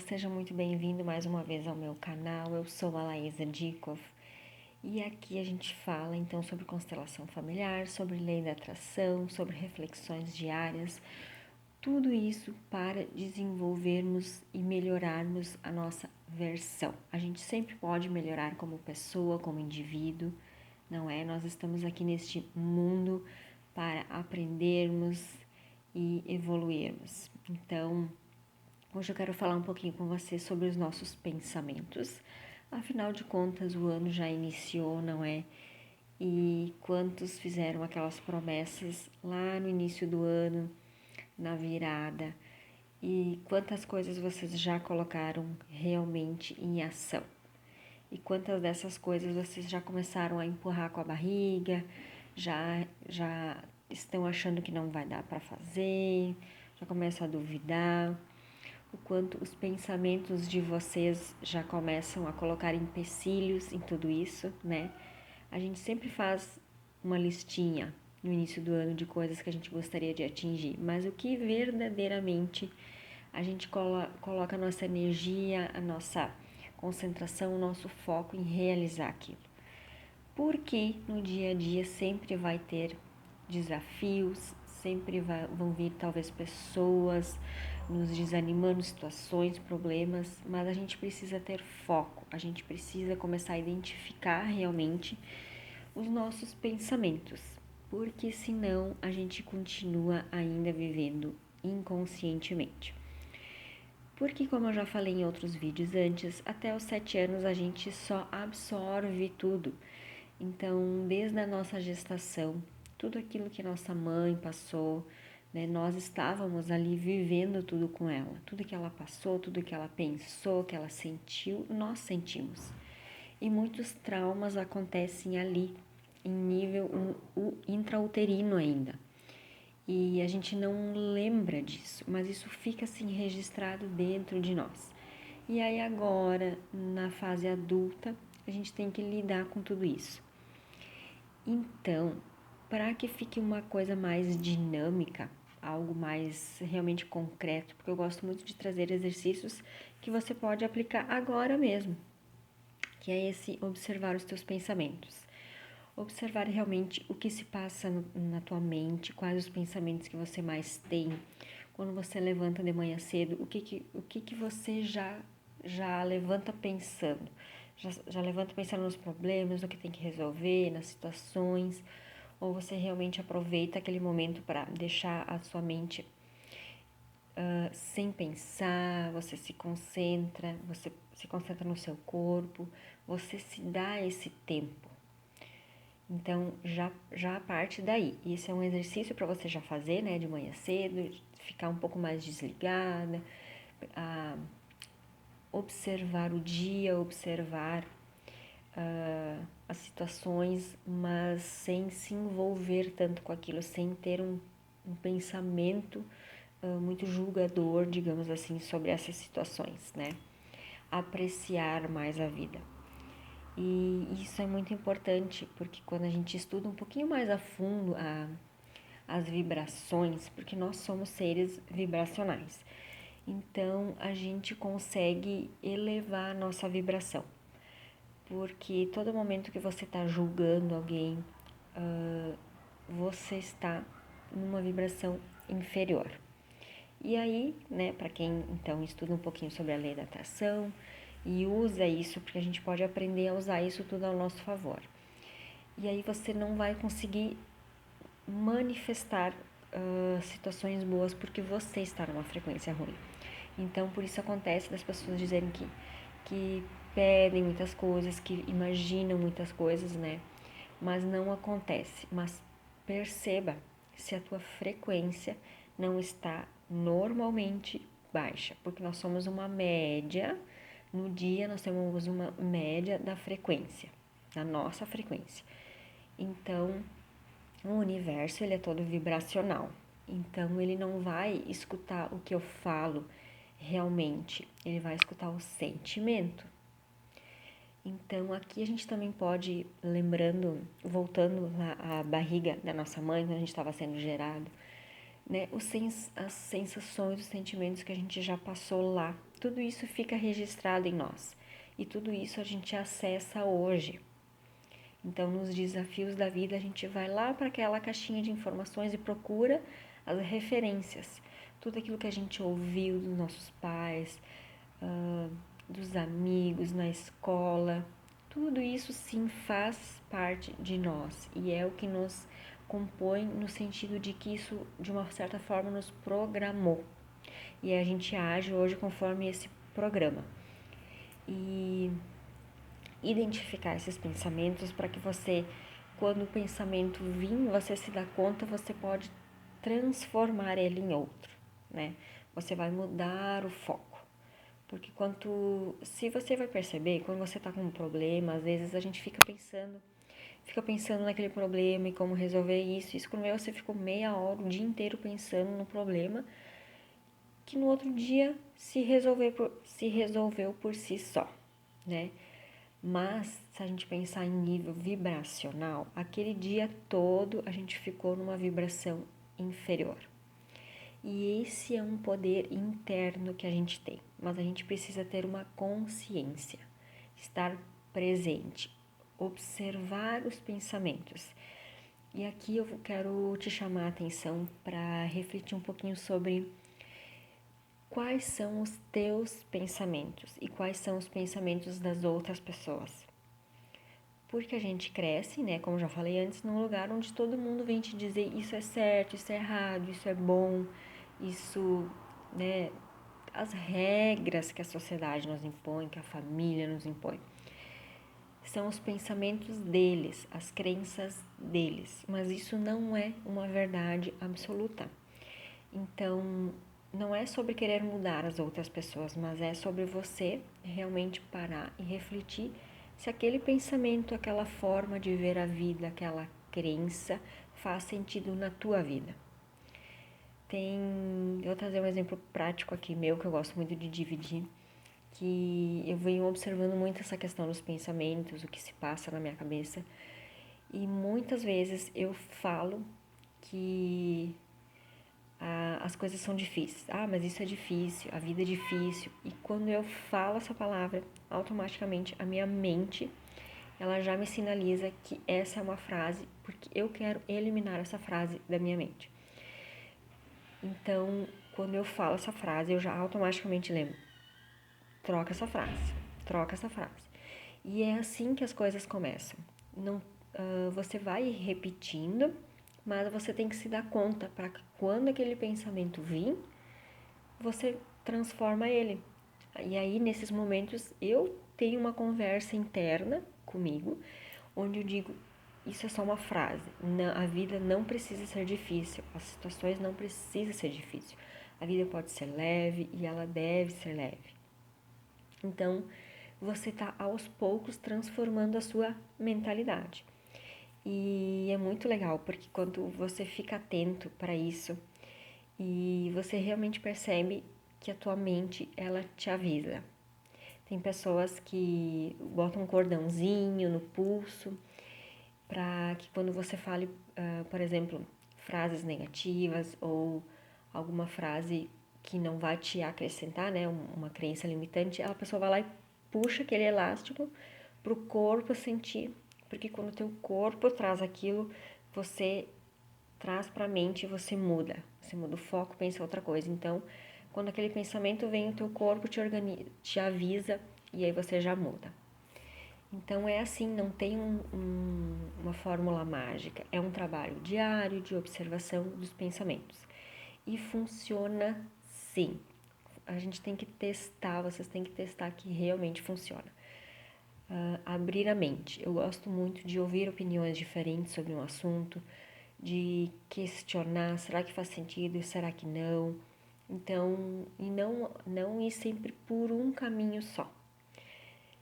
seja muito bem-vindo mais uma vez ao meu canal. Eu sou a Laísa Dikov e aqui a gente fala então sobre constelação familiar, sobre lei da atração, sobre reflexões diárias, tudo isso para desenvolvermos e melhorarmos a nossa versão. A gente sempre pode melhorar como pessoa, como indivíduo, não é? Nós estamos aqui neste mundo para aprendermos e evoluirmos. Então, hoje eu quero falar um pouquinho com você sobre os nossos pensamentos. Afinal de contas, o ano já iniciou, não é? E quantos fizeram aquelas promessas lá no início do ano, na virada? E quantas coisas vocês já colocaram realmente em ação? E quantas dessas coisas vocês já começaram a empurrar com a barriga, já estão achando que não vai dar para fazer, já começam a duvidar? O quanto os pensamentos de vocês já começam a colocar empecilhos em tudo isso, né? A gente sempre faz uma listinha no início do ano de coisas que a gente gostaria de atingir, mas o que verdadeiramente a gente coloca a nossa energia, a nossa concentração, o nosso foco em realizar aquilo. Porque no dia a dia sempre vai ter desafios, sempre vão vir talvez pessoas nos desanimando, situações, problemas, mas a gente precisa ter foco, a gente precisa começar a identificar realmente os nossos pensamentos, porque senão a gente continua ainda vivendo inconscientemente. Porque, como eu já falei em outros vídeos antes, até os 7 anos a gente só absorve tudo. Então, desde a nossa gestação, tudo aquilo que nossa mãe passou, né, nós estávamos ali vivendo tudo com ela. Tudo que ela passou, tudo que ela pensou, que ela sentiu, nós sentimos. E muitos traumas acontecem ali, em nível intrauterino ainda. E a gente não lembra disso, mas isso fica assim registrado dentro de nós. E aí agora, na fase adulta, a gente tem que lidar com tudo isso. Então, para que fique uma coisa mais dinâmica, algo mais realmente concreto, porque eu gosto muito de trazer exercícios que você pode aplicar agora mesmo, que é esse observar os teus pensamentos. Observar realmente o que se passa na tua mente, quais os pensamentos que você mais tem. Quando você levanta de manhã cedo, o que você já levanta pensando? Já levanta pensando nos problemas, no que tem que resolver, nas situações, ou você realmente aproveita aquele momento para deixar a sua mente sem pensar, você se concentra no seu corpo, você se dá esse tempo. Então, já parte daí. Isso é um exercício para você já fazer, né, de manhã cedo, ficar um pouco mais desligada, observar o dia, observar as situações, mas sem se envolver tanto com aquilo, sem ter um pensamento muito julgador, digamos assim, sobre essas situações, né? Apreciar mais a vida. E isso é muito importante, porque quando a gente estuda um pouquinho mais a fundo as vibrações, porque nós somos seres vibracionais, então a gente consegue elevar a nossa vibração. Porque todo momento que você está julgando alguém, você está numa vibração inferior. E aí, né, para quem então estuda um pouquinho sobre a lei da atração e usa isso, porque a gente pode aprender a usar isso tudo ao nosso favor. E aí você não vai conseguir manifestar situações boas porque você está numa frequência ruim. Então, por isso acontece das pessoas dizerem que pedem muitas coisas, que imaginam muitas coisas, né? Mas não acontece. Mas perceba se a tua frequência não está normalmente baixa, porque nós somos uma média, no dia nós temos uma média da frequência, da nossa frequência. Então, o universo ele é todo vibracional, então ele não vai escutar o que eu falo realmente, ele vai escutar o sentimento. Então aqui a gente também pode, lembrando, voltando à barriga da nossa mãe, quando a gente estava sendo gerado, né, as sensações, os sentimentos que a gente já passou lá tudo isso fica registrado em nós. E tudo isso a gente acessa hoje. Então, nos desafios da vida, a gente vai lá para aquela caixinha de informações e procura as referências. Tudo aquilo que a gente ouviu dos nossos pais, dos amigos, na escola, tudo isso sim faz parte de nós e é o que nos compõe no sentido de que isso, de uma certa forma, nos programou. E a gente age hoje conforme esse programa. E identificar esses pensamentos para que você, quando o pensamento vir, você se dá conta, você pode transformar ele em outro, né? Você vai mudar o foco. Porque se você vai perceber, quando você está com um problema, às vezes a gente fica pensando naquele problema e como resolver isso. Isso quando você ficou meia hora, o dia inteiro pensando no problema, que no outro dia se resolveu por si só, né? Mas, se a gente pensar em nível vibracional, aquele dia todo a gente ficou numa vibração inferior. E esse é um poder interno que a gente tem, mas a gente precisa ter uma consciência, estar presente, observar os pensamentos. E aqui eu quero te chamar a atenção para refletir um pouquinho sobre quais são os teus pensamentos e quais são os pensamentos das outras pessoas. Porque a gente cresce, né, como já falei antes, num lugar onde todo mundo vem te dizer isso é certo, isso é errado, isso é bom, isso, né, as regras que a sociedade nos impõe, que a família nos impõe. São os pensamentos deles, as crenças deles, mas isso não é uma verdade absoluta. Então, não é sobre querer mudar as outras pessoas, mas é sobre você realmente parar e refletir se aquele pensamento, aquela forma de ver a vida, aquela crença faz sentido na tua vida. Eu vou trazer um exemplo prático aqui meu, que eu gosto muito de dividir, que eu venho observando muito essa questão dos pensamentos, o que se passa na minha cabeça, e muitas vezes eu falo que as coisas são difíceis. Mas isso é difícil, a vida é difícil. E quando eu falo essa palavra, automaticamente a minha mente, ela já me sinaliza que essa é uma frase, porque eu quero eliminar essa frase da minha mente. Então, quando eu falo essa frase, eu já automaticamente lembro, troca essa frase, troca essa frase. E é assim que as coisas começam. Não, você vai repetindo, mas você tem que se dar conta para que quando aquele pensamento vir, você transforma ele. E aí, nesses momentos, eu tenho uma conversa interna comigo, onde eu digo, isso é só uma frase, a vida não precisa ser difícil, as situações não precisam ser difíceis. A vida pode ser leve e ela deve ser leve. Então, você está aos poucos transformando a sua mentalidade. E é muito legal, porque quando você fica atento para isso e você realmente percebe que a tua mente, ela te avisa. Tem pessoas que botam um cordãozinho no pulso para que quando você fale, por exemplo, frases negativas ou alguma frase que não vai te acrescentar, né, uma crença limitante, a pessoa vai lá e puxa aquele elástico para o corpo sentir, porque quando o teu corpo traz aquilo, você traz para a mente e você muda o foco, pensa outra coisa. Então, quando aquele pensamento vem, o teu corpo te avisa e aí você já muda. Então é assim, não tem uma fórmula mágica, é um trabalho diário de observação dos pensamentos. E funciona sim. A gente tem que testar, vocês têm que testar que realmente funciona. Abrir a mente. Eu gosto muito de ouvir opiniões diferentes sobre um assunto, de questionar, será que faz sentido, será que não? Então, e não ir sempre por um caminho só.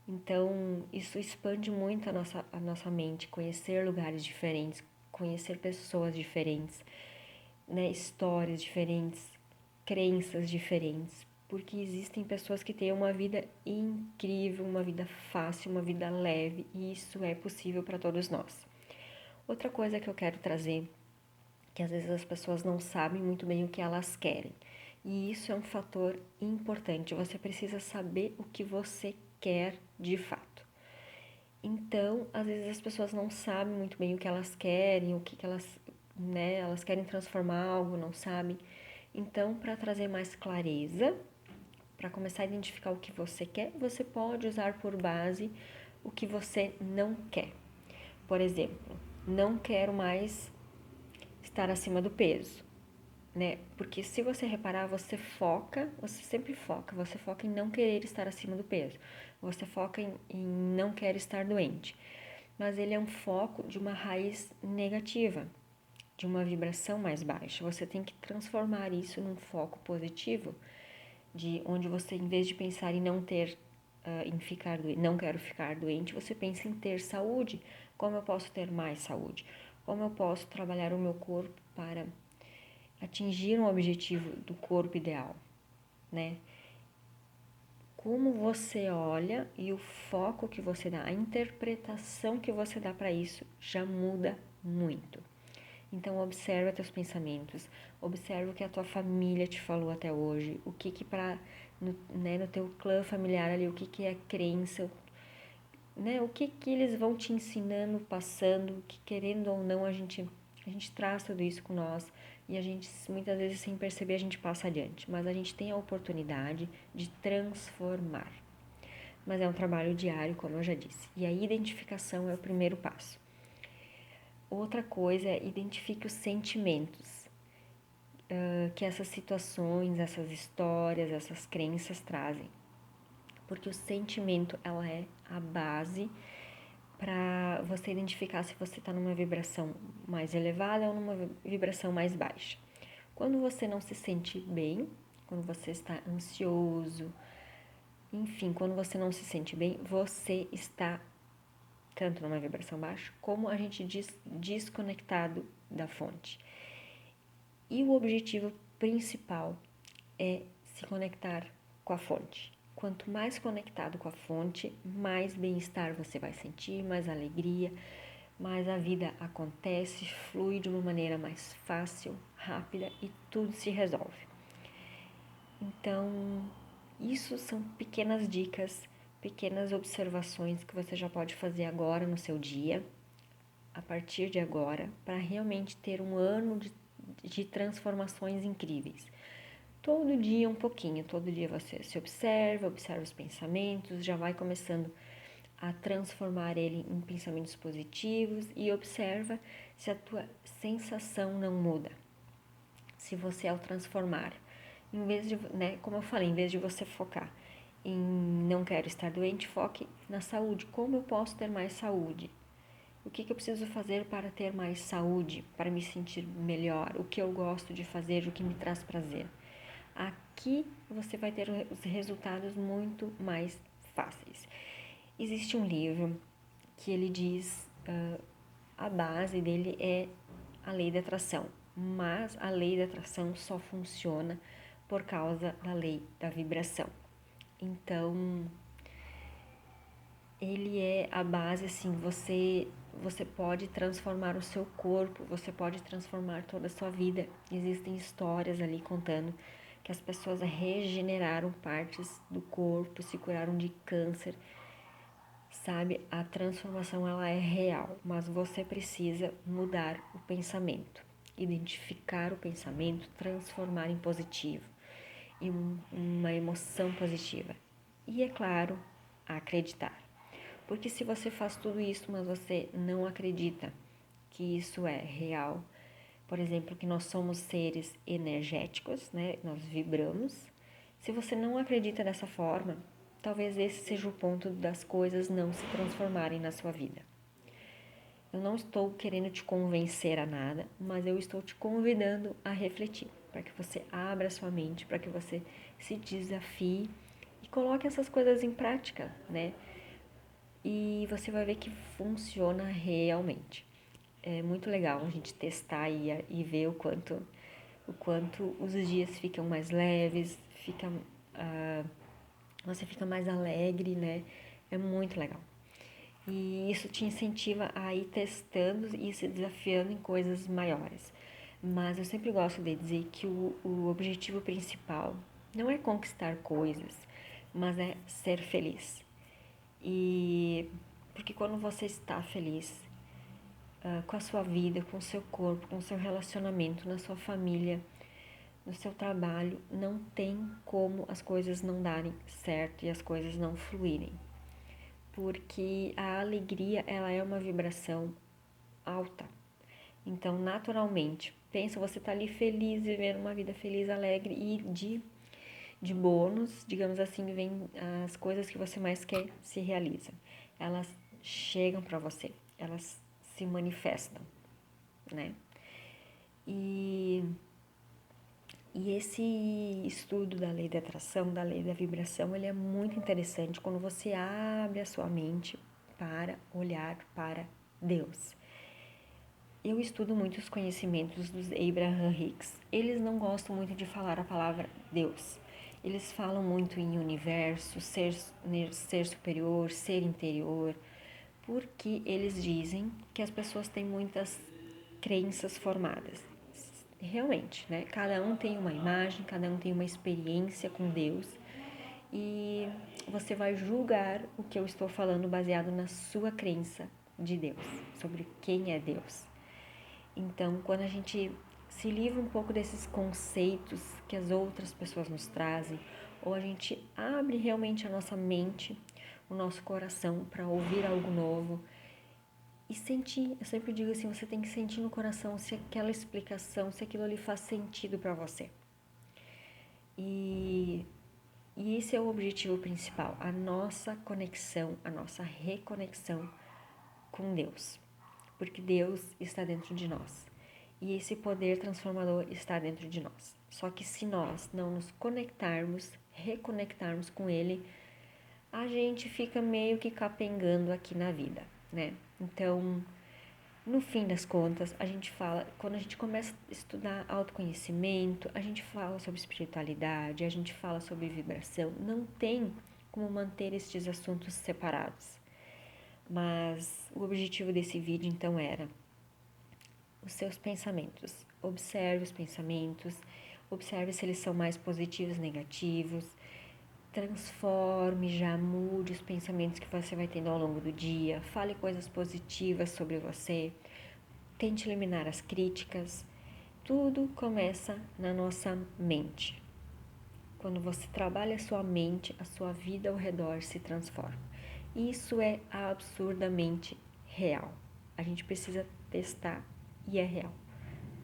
Então, isso expande muito a nossa mente, conhecer lugares diferentes, conhecer pessoas diferentes, né, histórias diferentes, crenças diferentes, porque existem pessoas que têm uma vida incrível, uma vida fácil, uma vida leve, e isso é possível para todos nós. Outra coisa que eu quero trazer, que às vezes as pessoas não sabem muito bem o que elas querem, E isso é um fator importante. Você precisa saber o que você quer de fato. Então, às vezes as pessoas não sabem muito bem o que elas querem, o que elas, né, elas querem transformar algo, não sabem. Então, para trazer mais clareza, para começar a identificar o que você quer, você pode usar por base o que você não quer. Por exemplo, não quero mais estar acima do peso, né? Porque se você reparar, você sempre foca, você foca em não querer estar acima do peso, você foca em não querer estar doente. Mas ele é um foco de uma raiz negativa, de uma vibração mais baixa. Você tem que transformar isso num foco positivo, de onde você, em vez de pensar em não ter, em ficar doente, não quero ficar doente, você pensa em ter saúde. Como eu posso ter mais saúde? Como eu posso trabalhar o meu corpo para atingir um objetivo do corpo ideal, né? Como você olha e o foco que você dá, a interpretação que você dá para isso já muda muito. Então observa teus pensamentos, observa o que a tua família te falou até hoje, o que para no teu clã familiar ali, o que é crença, né? O que eles vão te ensinando, passando, que querendo ou não a gente traz tudo isso com nós e a gente muitas vezes sem perceber a gente passa adiante, mas a gente tem a oportunidade de transformar. Mas é um trabalho diário, como eu já disse. E a identificação é o primeiro passo. Outra coisa é identifique os sentimentos que essas situações, essas histórias, essas crenças trazem. Porque o sentimento, ela é a base para você identificar se você está numa vibração mais elevada ou numa vibração mais baixa. Quando você não se sente bem, quando você está ansioso, enfim, quando você não se sente bem, você está tanto numa vibração baixa, como a gente diz, desconectado da fonte. E o objetivo principal é se conectar com a fonte. Quanto mais conectado com a fonte, mais bem-estar você vai sentir, mais alegria, mais a vida acontece, flui de uma maneira mais fácil, rápida e tudo se resolve. Então, isso são pequenas dicas, pequenas observações que você já pode fazer agora no seu dia, a partir de agora, para realmente ter um ano de transformações incríveis. Todo dia um pouquinho, todo dia você se observa os pensamentos, já vai começando a transformar ele em pensamentos positivos e observa se a tua sensação não muda. Se você ao transformar, em vez de, né, como eu falei, em vez de você focar em não quero estar doente, foque na saúde. Como eu posso ter mais saúde? O que eu preciso fazer para ter mais saúde, para me sentir melhor? O que eu gosto de fazer, o que me traz prazer? Aqui você vai ter os resultados muito mais fáceis. Existe um livro que ele diz, a base dele é a lei da atração, mas a lei da atração só funciona por causa da lei da vibração. Então, ele é a base, assim, você pode transformar o seu corpo, você pode transformar toda a sua vida. Existem histórias ali contando que as pessoas regeneraram partes do corpo, se curaram de câncer, sabe? A transformação, ela é real, mas você precisa mudar o pensamento, identificar o pensamento, transformar em positivo, em uma emoção positiva. E, é claro, acreditar. Porque se você faz tudo isso, mas você não acredita que isso é real, por exemplo, que nós somos seres energéticos, né? Nós vibramos. Se você não acredita dessa forma, talvez esse seja o ponto das coisas não se transformarem na sua vida. Eu não estou querendo te convencer a nada, mas eu estou te convidando a refletir, para que você abra sua mente, para que você se desafie e coloque essas coisas em prática, né? E você vai ver que funciona realmente. É muito legal a gente testar e ver o quanto os dias ficam mais leves, você fica mais alegre, né? É muito legal. E isso te incentiva a ir testando e se desafiando em coisas maiores. Mas eu sempre gosto de dizer que o objetivo principal não é conquistar coisas, mas é ser feliz. E porque quando você está feliz, com a sua vida, com o seu corpo, com o seu relacionamento, na sua família, no seu trabalho, não tem como as coisas não darem certo e as coisas não fluírem. Porque a alegria, ela é uma vibração alta. Então, naturalmente, pensa, você tá ali feliz, vivendo uma vida feliz, alegre e de bônus, digamos assim, vem as coisas que você mais quer se realizam. Elas chegam para você, elas se manifestam, né? E, e esse estudo da lei da atração, da lei da vibração, ele é muito interessante quando você abre a sua mente para olhar para Deus. Eu estudo muito os conhecimentos dos Abraham Hicks. Eles não gostam muito de falar a palavra Deus. Eles falam muito em universo, ser superior, ser interior, porque eles dizem que as pessoas têm muitas crenças formadas. Realmente, né? Cada um tem uma imagem, cada um tem uma experiência com Deus e você vai julgar o que eu estou falando baseado na sua crença de Deus, sobre quem é Deus. Então, quando a gente se livra um pouco desses conceitos que as outras pessoas nos trazem, ou a gente abre realmente a nossa mente, o nosso coração para ouvir algo novo e sentir, eu sempre digo assim, você tem que sentir no coração se aquela explicação, se aquilo ali faz sentido para você. E, e esse é o objetivo principal, a nossa conexão, a nossa reconexão com Deus, porque Deus está dentro de nós. E esse poder transformador está dentro de nós. Só que se nós não nos conectarmos, reconectarmos com Ele, a gente fica meio que capengando aqui na vida, né? Então, no fim das contas, a gente fala, quando a gente começa a estudar autoconhecimento, a gente fala sobre espiritualidade, a gente fala sobre vibração, não tem como manter estes assuntos separados. Mas o objetivo desse vídeo então era os seus pensamentos. Observe os pensamentos, observe se eles são mais positivos, negativos. Transforme, já mude os pensamentos que você vai tendo ao longo do dia. Fale coisas positivas sobre você. Tente eliminar as críticas. Tudo começa na nossa mente. Quando você trabalha a sua mente, a sua vida ao redor se transforma. Isso é absurdamente real. A gente precisa testar e é real.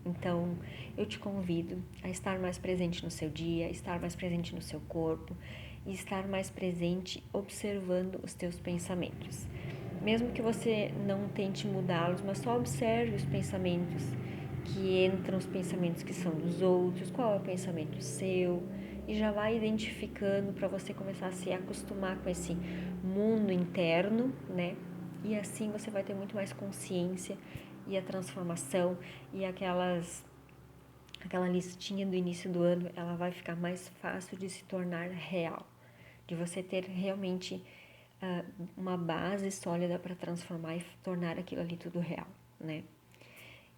Então, eu te convido a estar mais presente no seu dia, estar mais presente no seu corpo e estar mais presente observando os teus pensamentos. Mesmo que você não tente mudá-los, mas só observe os pensamentos que entram, os pensamentos que são dos outros, qual é o pensamento seu, e já vai identificando para você começar a se acostumar com esse mundo interno, né? E assim você vai ter muito mais consciência e a transformação e aquela listinha do início do ano, ela vai ficar mais fácil de se tornar real, de você ter realmente uma base sólida para transformar e tornar aquilo ali tudo real, né?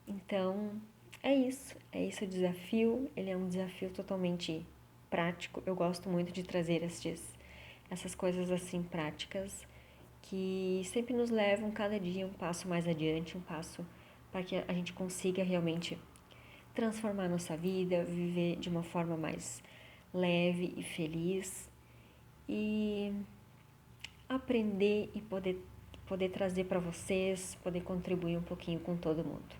Então, é isso o desafio, ele é um desafio totalmente prático, eu gosto muito de trazer essas coisas assim práticas, que sempre nos levam cada dia um passo mais adiante, um passo para que a gente consiga realmente transformar nossa vida, viver de uma forma mais leve e feliz e aprender e poder trazer para vocês, poder contribuir um pouquinho com todo mundo.